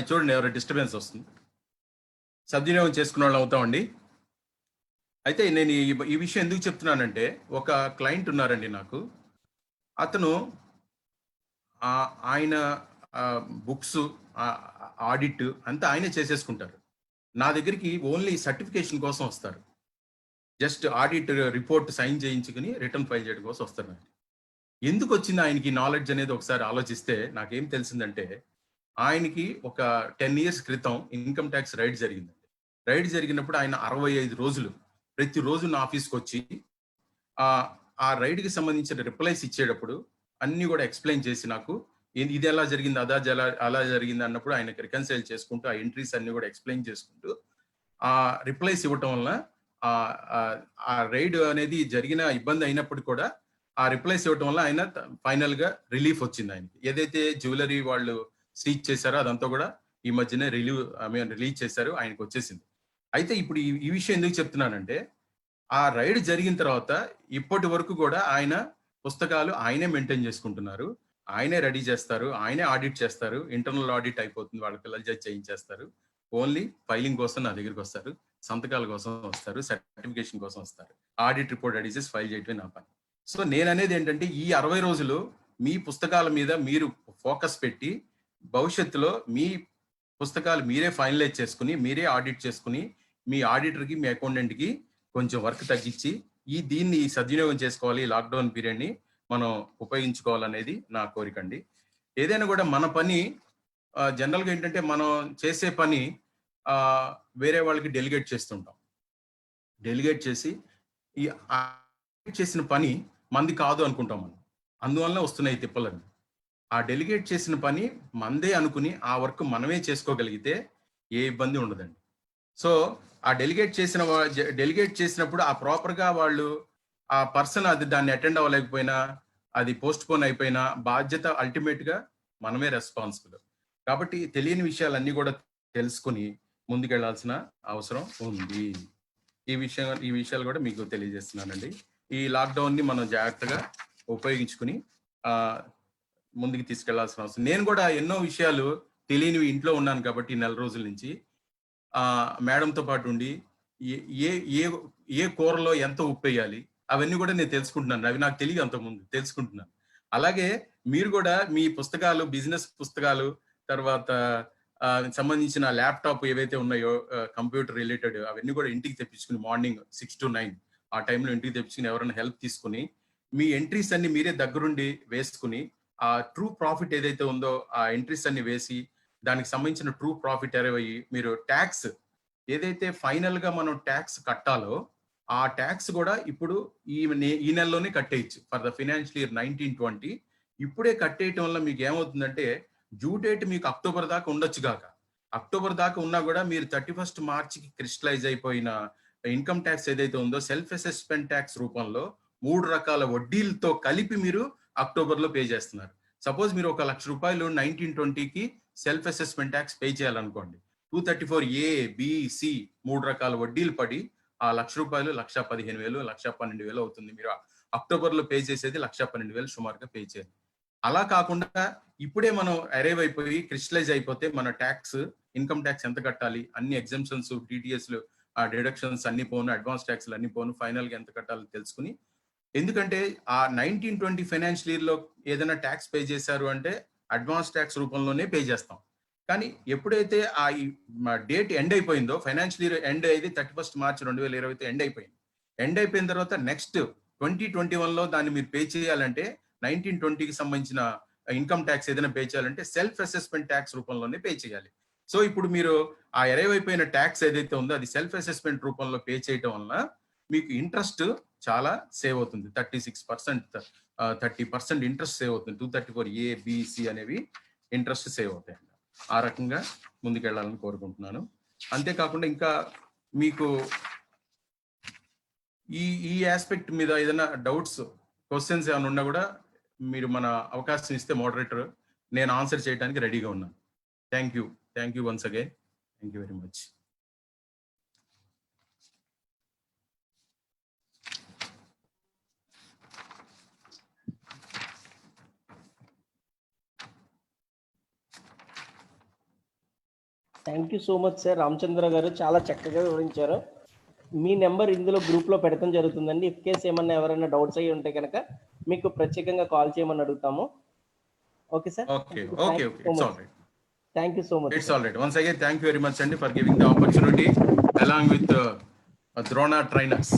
చూడండి, ఎవరో డిస్టర్బెన్స్ వస్తుంది, సద్వినియోగం చేసుకున్న వాళ్ళు అవుతామండి. అయితే నేను ఈ విషయం ఎందుకు చెప్తున్నానంటే, ఒక క్లయింట్ ఉన్నారండి నాకు. అతను ఆయన బుక్స్ ఆడిట్ అంతా ఆయనే చేసేసుకుంటారు. నా దగ్గరికి ఓన్లీ సర్టిఫికేషన్ కోసం వస్తారు. జస్ట్ ఆడిట్ రిపోర్ట్ సైన్ చేయించుకుని రిటర్న్ ఫైల్ చేయడం కోసం వస్తారు. ఎందుకు వచ్చింది ఆయనకి నాలెడ్జ్ అనేది ఒకసారి ఆలోచిస్తే నాకేం తెలిసిందంటే, ఆయనకి ఒక 10 years క్రితం ఇన్కమ్ ట్యాక్స్ రైడ్ జరిగిందండి. రైడ్ జరిగినప్పుడు ఆయన 65 రోజులు ప్రతిరోజు నా ఆఫీస్కి వచ్చి ఆ రైడ్కి సంబంధించిన రిప్లైస్ ఇచ్చేటప్పుడు అన్ని కూడా ఎక్స్ప్లెయిన్ చేసి నాకు ఇది ఎలా జరిగింది, అలా జరిగింది అన్నప్పుడు ఆయనకి రికన్సైల్ చేసుకుంటూ ఆ ఎంట్రీస్ అన్ని కూడా ఎక్స్ప్లెయిన్ చేసుకుంటూ ఆ రిప్లైస్ ఇవ్వటం వల్ల ఆ రైడ్ అనేది జరిగిన ఇబ్బంది అయినప్పుడు కూడా ఆ రిప్లైస్ ఇవ్వటం వల్ల ఆయన ఫైనల్ గా రిలీఫ్ వచ్చింది ఆయనకి. ఏదైతే జ్యువెలరీ వాళ్ళు సీజ్ చేశారో అదంతా కూడా ఈ మధ్యనే రిలీజ్ చేశారు, ఆయనకు వచ్చేసింది. అయితే ఇప్పుడు ఈ విషయం ఎందుకు చెప్తున్నానంటే, ఆ రైడ్ జరిగిన తర్వాత ఇప్పటి వరకు కూడా ఆయన పుస్తకాలు ఆయనే మెయింటైన్ చేసుకుంటున్నారు, ఆయనే రెడీ చేస్తారు, ఆయనే ఆడిట్ చేస్తారు. ఇంటర్నల్ ఆడిట్ అయిపోతుంది, వాళ్ళ పిల్లలు చేయించేస్తారు. ఓన్లీ ఫైలింగ్ కోసం నా దగ్గరికి వస్తారు, సంతకాల కోసం వస్తారు, సర్టిఫికేషన్ కోసం వస్తారు. ఆడిట్ రిపోర్ట్ రెడీ చేసి ఫైల్ చేయటమే నా పని. సో నేను అనేది ఏంటంటే ఈ 60 రోజులు మీ పుస్తకాల మీద మీరు ఫోకస్ పెట్టి భవిష్యత్తులో మీ పుస్తకాలు మీరే ఫైనలైజ్ చేసుకుని మీరే ఆడిట్ చేసుకుని మీ ఆడిటర్కి మీ అకౌంటెంట్కి కొంచెం వర్క్ తగ్గించి దీన్ని సద్వినియోగం చేసుకోవాలి. ఈ లాక్డౌన్ పీరియడ్ని మనం ఉపయోగించుకోవాలనేది నా కోరిక అండి. ఏదైనా కూడా మన పని జనరల్గా ఏంటంటే మనం చేసే పని వేరే వాళ్ళకి డెలిగేట్ చేస్తుంటాం. డెలిగేట్ చేసి ఈ చేసిన పని మంది కాదు అనుకుంటాం మనం. అందువల్ల వస్తున్నాయి తిప్పలన్నీ. ఆ డెలిగేట్ చేసిన పని మందే అనుకుని ఆ వర్క్ మనమే చేసుకోగలిగితే ఏ ఇబ్బంది ఉండదండి. సో ఆ డెలిగేట్ చేసినప్పుడు ఆ ప్రాపర్గా వాళ్ళు ఆ పర్సన్ దాన్ని అటెండ్ అవ్వలేకపోయినా, అది పోస్ట్ పోన్ అయిపోయినా బాధ్యత అల్టిమేట్గా మనమే రెస్పాన్సిబుల్. కాబట్టి తెలియని విషయాలన్నీ కూడా తెలుసుకుని ముందుకెళ్లాల్సిన అవసరం ఉంది. ఈ విషయాలు కూడా మీకు తెలియజేస్తున్నానండి. ఈ లాక్డౌన్ ని మనం జాగ్రత్తగా ఉపయోగించుకుని ముందుకు తీసుకెళ్లాల్సిన అవసరం. నేను కూడా ఎన్నో విషయాలు తెలియనివి ఇంట్లో ఉన్నాను కాబట్టి నెల రోజుల నుంచి మేడంతో పాటు ఉండి ఏ కూరలో ఎంత ఉప్పు వేయాలి అవన్నీ కూడా నేను తెలుసుకుంటున్నాను. అవి నాకు తెలియదు, అంతకుముందు తెలుసుకుంటున్నాను. అలాగే మీరు కూడా మీ పుస్తకాలు, బిజినెస్ పుస్తకాలు, తర్వాత సంబంధించిన ల్యాప్టాప్ ఏవైతే ఉన్నాయో కంప్యూటర్ రిలేటెడ్ అవన్నీ కూడా ఇంటికి తెప్పించుకుని మార్నింగ్ 6 to 9 ఆ టైంలో ఇంటికి తెప్పించుకుని ఎవరైనా హెల్ప్ తీసుకుని మీ ఎంట్రీస్ అన్ని మీరే దగ్గరుండి వేసుకుని ఆ ట్రూ ప్రాఫిట్ ఏదైతే ఉందో ఆ ఎంట్రీస్ అన్ని వేసి దానికి సంబంధించిన ట్రూ ప్రాఫిట్ అరైవ్ అయ్యి మీరు ట్యాక్స్ ఏదైతే ఫైనల్ గా మనం ట్యాక్స్ కట్టాలో ఆ ట్యాక్స్ కూడా ఇప్పుడు ఈ నెలలోనే కట్టేయచ్చు ఫర్ ద ఫైనాన్షియల్ ఇయర్ 1920. ఇప్పుడే కట్టేయటం వల్ల మీకు ఏమవుతుందంటే డ్యూ డేట్ మీకు అక్టోబర్ దాకా ఉండొచ్చు కాక, అక్టోబర్ దాకా ఉన్నా కూడా మీరు 31st మార్చికి క్రిస్టలైజ్ అయిపోయిన ఇన్కమ్ ట్యాక్స్ ఏదైతే ఉందో సెల్ఫ్ అసెస్మెంట్ ట్యాక్స్ రూపంలో 3 రకాల వడ్డీలతో కలిపి మీరు అక్టోబర్ లో పే చేస్తున్నారు. సపోజ్ మీరు 1 లక్ష రూపాయలు 1920కి సెల్ఫ్ అసెస్మెంట్ ట్యాక్స్ పే చేయాలనుకోండి, 234A, B, C 3 రకాల వడ్డీలు పడి ఆ 1,00,000 రూపాయలు 1,15,000, 1,12,000 అవుతుంది. మీరు అక్టోబర్ లో పే చేసేది 1,12,000 సుమారుగా పే చేయాలి. అలా కాకుండా ఇప్పుడే మనం అరైవ్ అయిపోయి క్రిస్టలైజ్ అయిపోతే మన ట్యాక్స్, ఇన్కమ్ ట్యాక్స్ ఎంత కట్టాలి, అన్ని ఎగ్జామ్షన్స్, టీటీఎస్లు, ఆ డిడక్షన్స్ అన్ని పోను, అడ్వాన్స్ ట్యాక్స్లు అన్ని పోను, ఫైనల్ గా ఎంత కట్టాలో తెలుసుకుని, ఎందుకంటే ఆ 1920 ఫైనాన్షియల్ ఇయర్ లో ఏదైనా ట్యాక్స్ పే చేశారు అంటే అడ్వాన్స్ ట్యాక్స్ రూపంలోనే పే చేస్తాం. కానీ ఎప్పుడైతే ఆ డేట్ ఎండ్ అయిపోయిందో, ఫైనాన్షియల్ ఇయర్ ఎండ్ అయ్యేది 31st మార్చ్ 2020 ఎండ్ అయిపోయింది. ఎండ్ అయిపోయిన తర్వాత నెక్స్ట్ 2021లో దాన్ని మీరు పే చేయాలంటే 1920కి సంబంధించిన ఇన్కమ్ ట్యాక్స్ ఏదైనా పే చేయాలంటే సెల్ఫ్ అసెస్మెంట్ ట్యాక్స్ రూపంలోనే పే చేయాలి. సో ఇప్పుడు మీరు ఆ అరైవ్ అయిపోయిన ట్యాక్స్ ఏదైతే ఉందో అది సెల్ఫ్ అసెస్మెంట్ రూపంలో పే చేయటం వలన మీకు ఇంట్రెస్ట్ చాలా సేవ్ అవుతుంది. 36%, 30% ఇంట్రెస్ట్ సేవ్ అవుతుంది. 234A, B, C అనేవి ఇంట్రెస్ట్ సేవ్ అవుతాయి. ఆ రకంగా ముందుకెళ్లాలని కోరుకుంటున్నాను. అంతేకాకుండా ఇంకా మీకు ఈ ఆస్పెక్ట్ మీద ఏదైనా డౌట్స్, క్వశ్చన్స్ ఏమైనా ఉన్నా కూడా మీరు మన అవకాశం ఇస్తే మోడరేటర్ నేను ఆన్సర్ చేయడానికి రెడీగా ఉన్నాను. Thank you once again. Thank you very much. Thank you so much sir. Ramachandra గారు చాలా చక్కగా వివరించారు. మీ నెంబర్ ఇందులో గ్రూప్లో పెడతాం జరుగుతుందండి. ఇఫ్ కేస్ ఏమన్నా ఎవరైనా డౌట్స్ అయ్యి ఉంటే కనుక మీకు ప్రత్యేకంగా కాల్ చేయమని అడుగుతాము. Okay sir. Okay it's all right. Thank you so much. It's all right. Once again thank you very much అండి for giving the opportunity along with Drona trainers.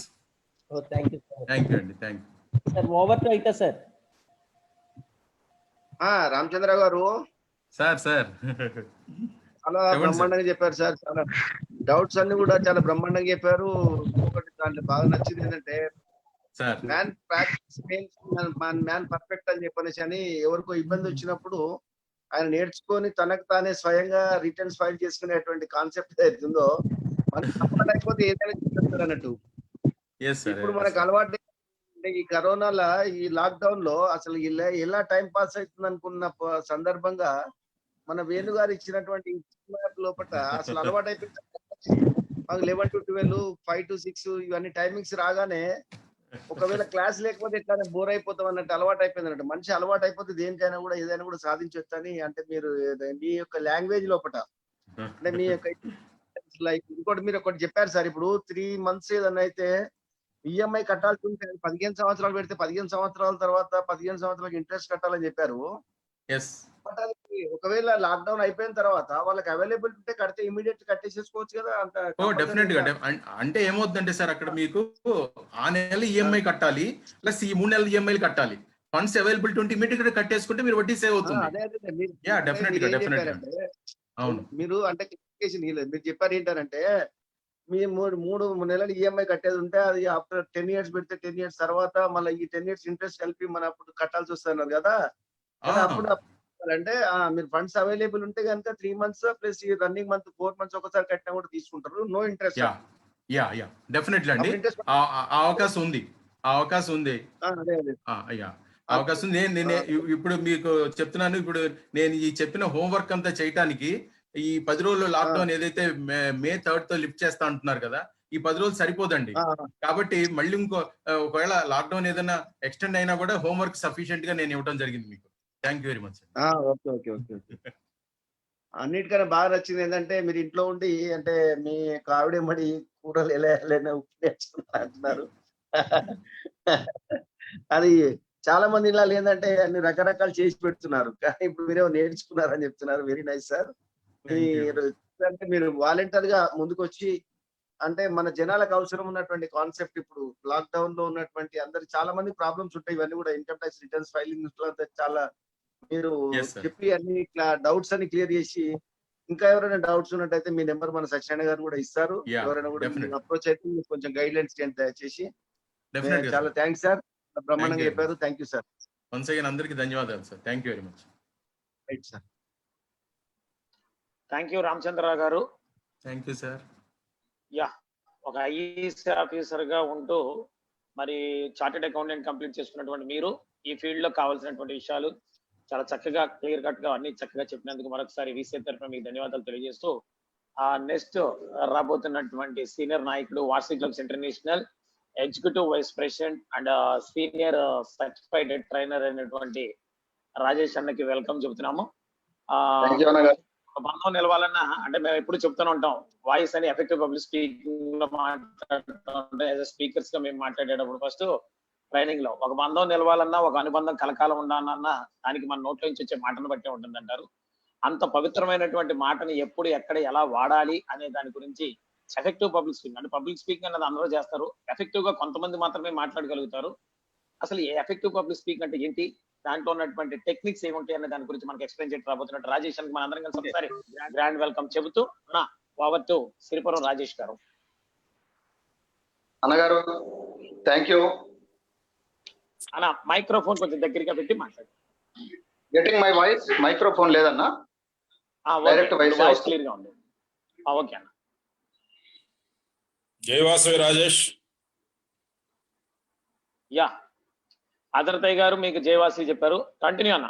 Thank you so much. Thank you అండి. Thank you sir. Over to అయితే సార్. రామచంద్ర గారు సార్ చాలా బ్రహ్మాండంగా చెప్పారు సార్. చాలా డౌట్స్ అన్ని కూడా చాలా బ్రహ్మాండంగా చెప్పారు. ఇంకొకటి దాంట్లో బాగా నచ్చింది ఏంటంటే మ్యాన్ ప్రాక్టీస్ మ్యాన్ పర్ఫెక్ట్ అని చెప్పనేసి అని ఎవరికో ఇబ్బంది వచ్చినప్పుడు ఆయన నేర్చుకొని తనకు తానే స్వయంగా రిటర్న్స్ ఫైల్ చేసుకునేటువంటి కాన్సెప్ట్ ఏదైతుందో మనకి అలవాటు అయిపోతే ఏదైనా చేస్తారు అన్నట్టు. ఇప్పుడు మనకు అలవాటు ఈ కరోనాలో ఈ లాక్డౌన్ లో అసలు ఎలా టైం పాస్ అవుతుంది అనుకున్న సందర్భంగా మన వేణు గారు ఇచ్చినటువంటి లోపల అసలు అలవాటు అయిపోయింది. మాకు 11 to 12, 5 to 6 ఇవన్నీ టైమింగ్స్ రాగానే ఒకవేళ క్లాస్ లేకపోతే ఎట్లా బోర్ అయిపోతాం అన్నట్టు అలవాటు అయిపోయింది అన్నట్టు. మనిషి అలవాటు అయిపోతే దేనికైనా కూడా ఏదైనా కూడా సాధించవచ్చు అని. అంటే మీరు మీ యొక్క లాంగ్వేజ్ లోపల అంటే మీ యొక్క లైఫ్ ఇంకోటి మీరు ఒకటి చెప్పారు సార్. ఇప్పుడు 3 months ఏదన్నా అయితే ఈఎంఐ కట్టాల్సి ఉంటే 15 సంవత్సరాలు పెడితే 15 సంవత్సరాల తర్వాత 15 సంవత్సరాలకు ఇంట్రెస్ట్ కట్టాలని చెప్పారు. ఎస్ బట్ అది ఒకవేళ లాక్డౌన్ అయిపోయిన తర్వాత వాళ్ళకి అవైలబుల్ ఉంటే కడితే ఇమీడియట్ కట్టేసేసుకోవచ్చు కదా. అంత ఓ డెఫినెట్ గా అంటే ఏమవుతుందంటే సార్ అక్కడ మీకు ఆ నెల ఈఎంఐ కట్టాలి ప్లస్ ఈ 3 నెలల ఈఎంఐలు కట్టాలి. ఫండ్స్ అవైలబిలిటీ ఉంటే ఇమీడియట్ గా కట్టేసుకుంటే మీరు వడ్డీ సేవ్ అవుతుంది. అదే యా డెఫినెట్ గా డెఫినెట్ గా అవును. మీరు అంటే క్లారిఫికేషన్ ఇవ్వలేదు. మీరు చెప్పారు ఏంటంటే మీ 3 నెలలు ఈఎంఐ కట్టేది ఉంటే అది ఆఫ్టర్ 10 ఇయర్స్ పెడితే 10 ఇయర్స్ తర్వాత మళ్ళీ ఈ 10 ఇయర్స్ ఇంట్రెస్ట్ కలిపి మన అప్పుడు కట్టాల్సి వస్తున్నారు కదా. అప్పుడు అంటే మీరు ఫండ్స్ అవైలబుల్ ఉంటే కనుక 3 మంత్స్ ప్లస్ ఈ రన్నింగ్ మంత్ 4 మంత్స్ ఒకసారి కట్టినా కూడా తీసుకుంటారు. No interest. Yeah yeah definitely అండి. ఆ అవకాశం ఉంది, ఆ అవకాశం ఉంది. యా అవకాశం ఉంది. నేను ఇప్పుడు మీకు చెప్తున్నాను. ఇప్పుడు నేను ఈ చెప్పిన హోంవర్క్ అంతా చేయడానికి ఈ 10 రోజులు లాక్డౌన్ ఏదైతే మే 3rd తో లిఫ్ట్ చేస్తా అంటున్నారు కదా, ఈ 10 రోజులు సరిపోదండి. కాబట్టి మళ్ళీ ఒకవేళ లాక్డౌన్ ఏదైనా ఎక్స్టెండ్ అయినా కూడా హోంవర్క్ సఫిషియెంట్ గా నేను ఇవ్వడం జరిగింది మీకు. Thank you very much. Okay okay okay okay. అన్నిటికన్నా బాగా నచ్చింది ఏంటంటే మీరు ఇంట్లో ఉండి అంటే మీ ఆవిడ మడి కూరలు ఎలా ఉప్పు నేర్చుకున్నారు అంటున్నారు. అది చాలా మంది ఇలా ఏంటంటే అన్ని రకరకాలు చేసి పెడుతున్నారు, కానీ ఇప్పుడు మీరేమో నేర్చుకున్నారని చెప్తున్నారు. Very nice sir. అంటే మీరు వాలంటీర్ గా ముందుకు వచ్చి అంటే మన జనాలకు అవసరం ఉన్నటువంటి కాన్సెప్ట్ ఇప్పుడు లాక్డౌన్ లో ఉన్నటువంటి అందరికి చాలా మంది ప్రాబ్లమ్స్ ఉంటాయి. ఇవన్నీ కూడా ఇన్కమ్ ట్యాక్స్ రిటర్న్స్ ఫైలింగ్ చాలా మీరు చెప్పి అన్ని డౌట్స్ అన్ని క్లియర్ చేసి, ఇంకా ఎవరైనా డౌట్స్ ఉన్నట్టయితే మీ నెంబర్ మన సత్యనారాయణ గారు కూడా ఇస్తారు. ఎవరైనా కూడా అప్రోచ్ అయితే మీరు కొంచెం గైడ్ లైన్స్ దయచేసి. చాలా థ్యాంక్స్ సార్, బ్రహ్మాండంగా చెప్పారు. Thank you sir. Once again అందరికీ ధన్యవాదాలు sir. Thank you very much. Right sir. Thank you Ramachandra Rao garu. Thank you sir. Yeah ఒక ఐఏఎస్ ఆఫీసర్ గా ఉంటూ మరి చార్టెడ్ అకౌంటెంట్ కంప్లీట్ చేసుకున్నటువంటి మీరు ఈ ఫీల్డ్ లో కావాల్సినటువంటి విషయాలు చాలా చక్కగా క్లియర్ కట్ గా అన్ని చక్కగా చెప్పినందుకు మరొకసారి వీసీ తరఫున మీకు ధన్యవాదాలు తెలియజేస్తూ నెక్స్ట్ రాబోతున్నటువంటి సీనియర్ నాయకుడు వార్షిక్ clubs international executive vice president and senior certified trainer అయినటువంటి రాజేష్ అన్నకి వెల్కమ్ చెబుతున్నాము. బంధం నిలవాలన్నా అంటే మేము ఎప్పుడు చెప్తూనే ఉంటాం, వాయిస్ అని ఎఫెక్టివ్ పబ్లిక్ స్పీకింగ్ లో మాట్లాడుతుంటే యాజ్ స్పీకర్స్ గా మేము మాట్లాడేటప్పుడు ఫస్ట్ ట్రైనింగ్ లో ఒక బంధం నిలవాలన్నా ఒక అనుబంధం కలకాలం ఉండాలన్నా దానికి మన నోట్లో నుంచి వచ్చే మాటను బట్టే ఉంటుంది అంటారు. అంత పవిత్రమైనటువంటి మాటని ఎప్పుడు ఎక్కడ ఎలా వాడాలి అనే దాని గురించి ఎఫెక్టివ్ పబ్లిక్ స్పీకింగ్ అంటే పబ్లిక్ స్పీకింగ్ అనేది అందరూ చేస్తారు, ఎఫెక్టివ్ గా కొంతమంది మాత్రమే మాట్లాడగలుగుతారు. అసలు ఈ ఎఫెక్టివ్ పబ్లిక్ స్పీకింగ్ అంటే ఏంటి, దాంట్లో ఉన్నటువంటి టెక్నిక్స్ ఏముంటాయి అనే దాని గురించి మనకి ఎక్స్ప్లెయిన్ చేయడం రాబోతున్నట్టు రాజేష్ మన అందరం కలిసి ఒకసారి గ్రాండ్ వెల్కమ్ చెబుతూ ఓవర్ టు సిరిపురం రాజేష్ గారు. అన్నగారు థ్యాంక్ యూ అన్న. మైక్రోఫోన్ కొంచెం దగ్గరగా పెట్టి మాట్లాడు. Getting my voice? మైక్రోఫోన్ లేదన్నా, డైరెక్ట్ వాయిస్ క్లియర్ గా ఉంది. ఓకే అన్న. జై వాసవి రాజేష్. యా అదర్తయ్య గారు మీకు జయవాసి చెప్పారు, కంటిన్యూ అన్న.